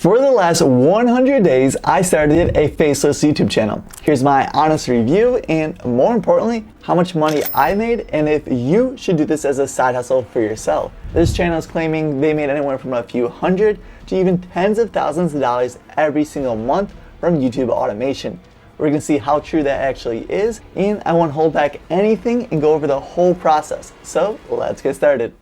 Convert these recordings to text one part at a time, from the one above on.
For the last 100 days, I started a Faceless YouTube channel. Here's my honest review and, more importantly, how much money I made and if you should do this as a side hustle for yourself. This channel is claiming they made anywhere from a few hundred to even tens of thousands of dollars every single month from YouTube automation. We're going to see how true that actually is, and I won't hold back anything and go over the whole process. So let's get started.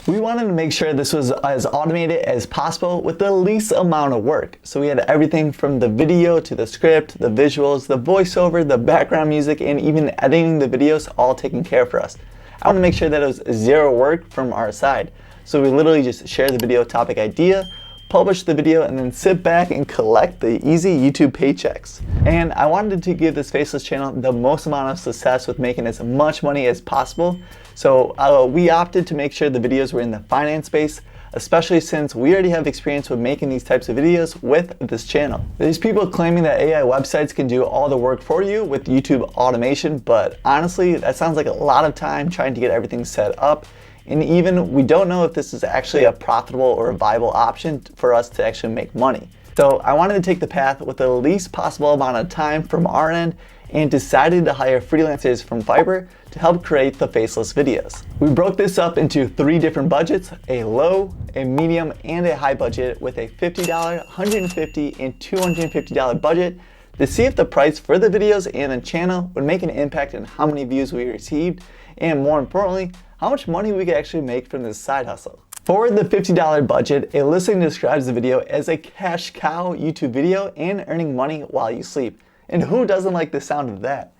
We wanted to make sure this was as automated as possible with the least amount of work. So we had everything from the video to the script, the visuals, the voiceover, the background music, and even editing the videos all taken care of for us. I want to make sure that it was zero work from our side. So we literally just share the video topic idea, publish the video, and then sit back and collect the easy YouTube paychecks. And I wanted to give this Faceless channel the most amount of success with making as much money as possible. So we opted to make sure the videos were in the finance space, especially since we already have experience with making these types of videos with this channel. There's people claiming that AI websites can do all the work for you with YouTube automation, but honestly, that sounds like a lot of time trying to get everything set up. And even we don't know if this is actually a profitable or a viable option for us to actually make money. So I wanted to take the path with the least possible amount of time from our end and decided to hire freelancers from Fiverr to help create the Faceless videos. We broke this up into 3 different budgets: a low, a medium, and a high budget, with a $50, $150, and $250 budget to see if the price for the videos and the channel would make an impact on how many views we received, and more importantly, how much money we could actually make from this side hustle. For the $50 budget, a listing describes the video as a cash cow YouTube video and earning money while you sleep. And who doesn't like the sound of that?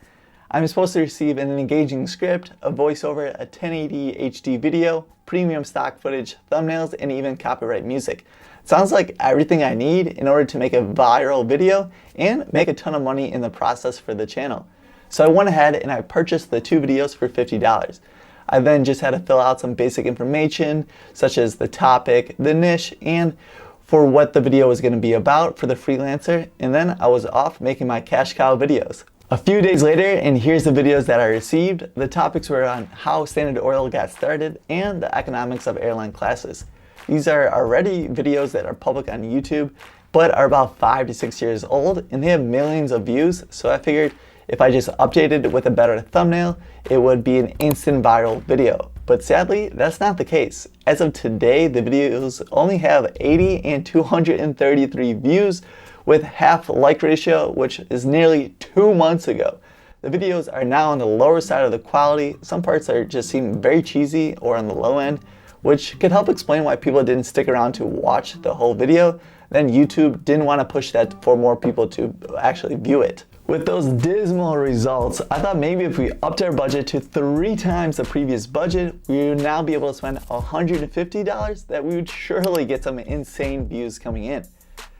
I'm supposed to receive an engaging script, a voiceover, a 1080 HD video, premium stock footage, thumbnails, and even copyright music. Sounds like everything I need in order to make a viral video and make a ton of money in the process for the channel. So I went ahead and I purchased the 2 videos for $50. I then just had to fill out some basic information such as the topic, the niche, and for what the video was going to be about for the freelancer, and then I was off making my cash cow videos. A few days later, and here's the videos that I received. The topics were on how Standard Oil got started and the economics of airline classes. These are already videos that are public on YouTube, but are about 5 to 6 years old, and they have millions of views, so I figured if I just updated it with a better thumbnail, it would be an instant viral video. But sadly, that's not the case. As of today, the videos only have 80 and 233 views with half like ratio, which is nearly 2 months ago. The videos are now on the lower side of the quality. Some parts are just seem very cheesy or on the low end, which could help explain why people didn't stick around to watch the whole video. Then YouTube didn't want to push that for more people to actually view it. With those dismal results, I thought maybe if we upped our budget to 3 times the previous budget, we would now be able to spend $150, that we would surely get some insane views coming in.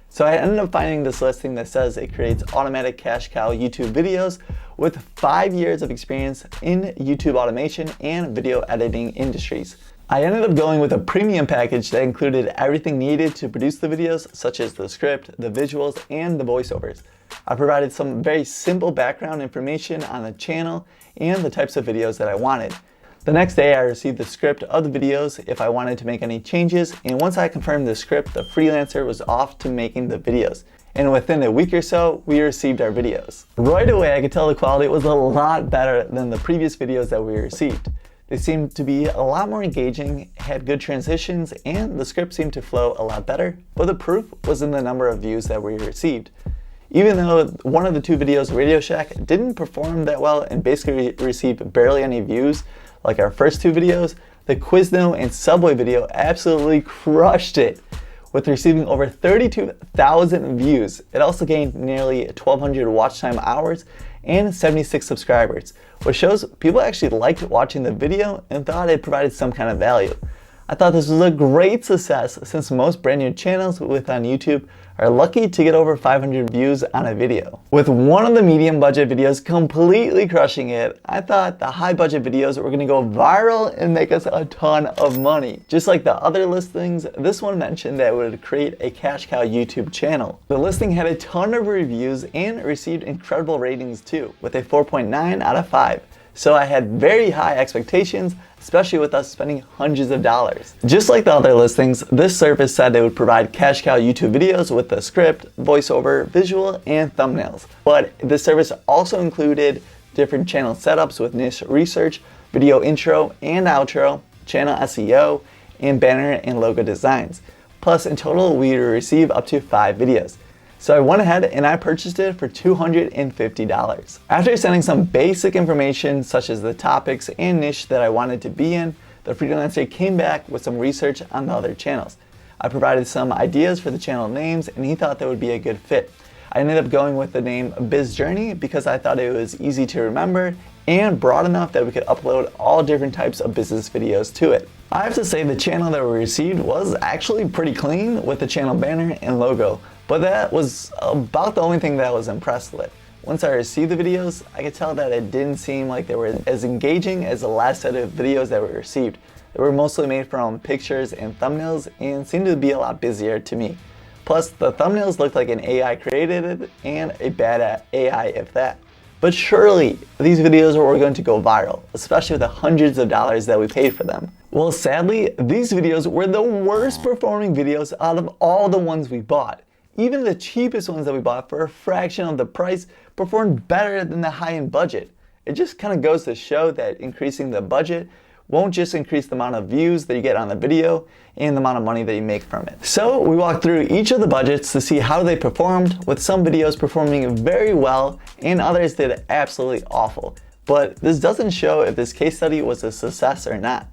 So I ended up finding this listing that says it creates automatic cash cow YouTube videos with 5 years of experience in YouTube automation and video editing industries. I ended up going with a premium package that included everything needed to produce the videos, such as the script, the visuals, and the voiceovers. I provided some very simple background information on the channel and the types of videos that I wanted. The next day I received the script of the videos if I wanted to make any changes, and once I confirmed the script, the freelancer was off to making the videos. And within a week or so, we received our videos. Right away I could tell the quality was a lot better than the previous videos that we received. They seemed to be a lot more engaging, had good transitions, and the script seemed to flow a lot better, but the proof was in the number of views that we received. Even though one of the 2 videos, Radio Shack, didn't perform that well and basically received barely any views like our first 2 videos, the Quizno and Subway video absolutely crushed it, with receiving over 32,000 views. It also gained nearly 1,200 watch time hours and 76 subscribers, which shows people actually liked watching the video and thought it provided some kind of value. I thought this was a great success since most brand new channels on YouTube are lucky to get over 500 views on a video. With one of the medium budget videos completely crushing it, I thought the high budget videos were going to go viral and make us a ton of money. Just like the other listings, this one mentioned that it would create a cash cow YouTube channel. The listing had a ton of reviews and received incredible ratings too, with a 4.9 out of 5. So I had very high expectations, especially with us spending hundreds of dollars. Just like the other listings, this service said it would provide cash cow YouTube videos with a script, voiceover, visual, and thumbnails. But this service also included different channel setups with niche research, video intro and outro, channel SEO, and banner and logo designs. Plus, in total, we would receive up to 5 videos. So I went ahead and I purchased it for $250. After sending some basic information such as the topics and niche that I wanted to be in, the freelancer came back with some research on the other channels. I provided some ideas for the channel names and he thought that would be a good fit. I ended up going with the name Biz Journey because I thought it was easy to remember and broad enough that we could upload all different types of business videos to it. I have to say the channel that we received was actually pretty clean with the channel banner and logo, but that was about the only thing that I was impressed with. Once I received the videos, I could tell that it didn't seem like they were as engaging as the last set of videos that we received. They were mostly made from pictures and thumbnails and seemed to be a lot busier to me. Plus, the thumbnails looked like an AI created it and a bad AI if that. But surely, these videos were going to go viral, especially with the hundreds of dollars that we paid for them. Well, sadly, these videos were the worst performing videos out of all the ones we bought. Even the cheapest ones that we bought for a fraction of the price performed better than the high-end budget. It just kind of goes to show that increasing the budget won't just increase the amount of views that you get on the video and the amount of money that you make from it. So we walked through each of the budgets to see how they performed, with some videos performing very well and others did absolutely awful. But this doesn't show if this case study was a success or not.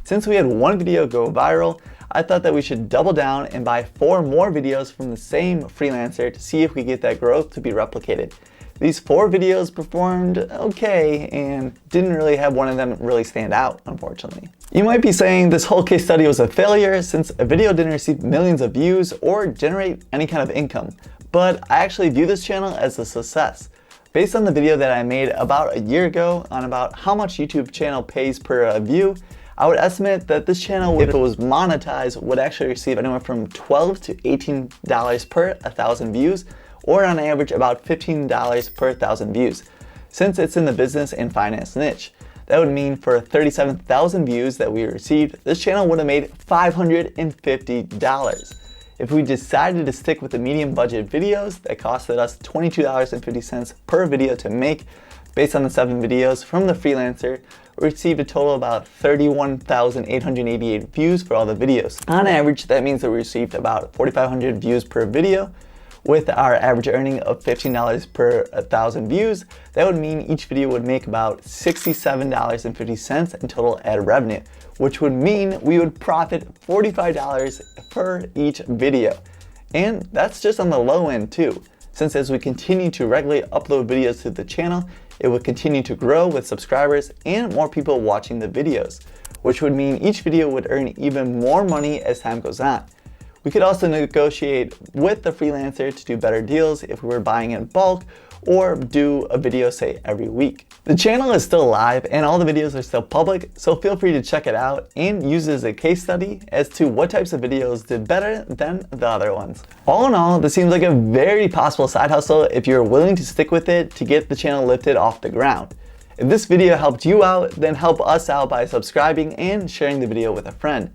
Since we had one video go viral, I thought that we should double down and buy 4 more videos from the same freelancer to see if we get that growth to be replicated. These 4 videos performed okay and didn't really have one of them really stand out, unfortunately. You might be saying this whole case study was a failure since a video didn't receive millions of views or generate any kind of income, but I actually view this channel as a success. Based on the video that I made about a year ago on about how much YouTube channel pays per view, I would estimate that this channel, if it was monetized, would actually receive anywhere from $12 to $18 per 1,000 views, or on average about $15 per 1,000 views. Since it's in the business and finance niche, that would mean for 37,000 views that we received, this channel would have made $550. If we decided to stick with the medium budget videos that costed us $22.50 per video to make, based on the 7 videos from the freelancer, we received a total of about 31,888 views for all the videos. On average, that means that we received about 4,500 views per video. With our average earning of $15 per 1,000 views, that would mean each video would make about $67.50 in total ad revenue, which would mean we would profit $45 per each video. And that's just on the low end too, since as we continue to regularly upload videos to the channel, it would continue to grow with subscribers and more people watching the videos, which would mean each video would earn even more money as time goes on. We could also negotiate with the freelancer to do better deals if we were buying in bulk or do a video, say, every week. The channel is still live and all the videos are still public, so feel free to check it out and use it as a case study as to what types of videos did better than the other ones. All in all, this seems like a very possible side hustle if you're willing to stick with it to get the channel lifted off the ground. If this video helped you out, then help us out by subscribing and sharing the video with a friend.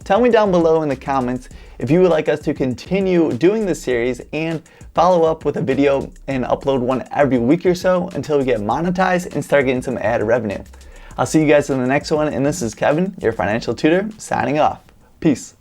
Tell me down below in the comments if you would like us to continue doing this series and follow up with a video and upload one every week or so until we get monetized and start getting some ad revenue. I'll see you guys in the next one, and this is Kevin, your financial tutor, signing off. Peace.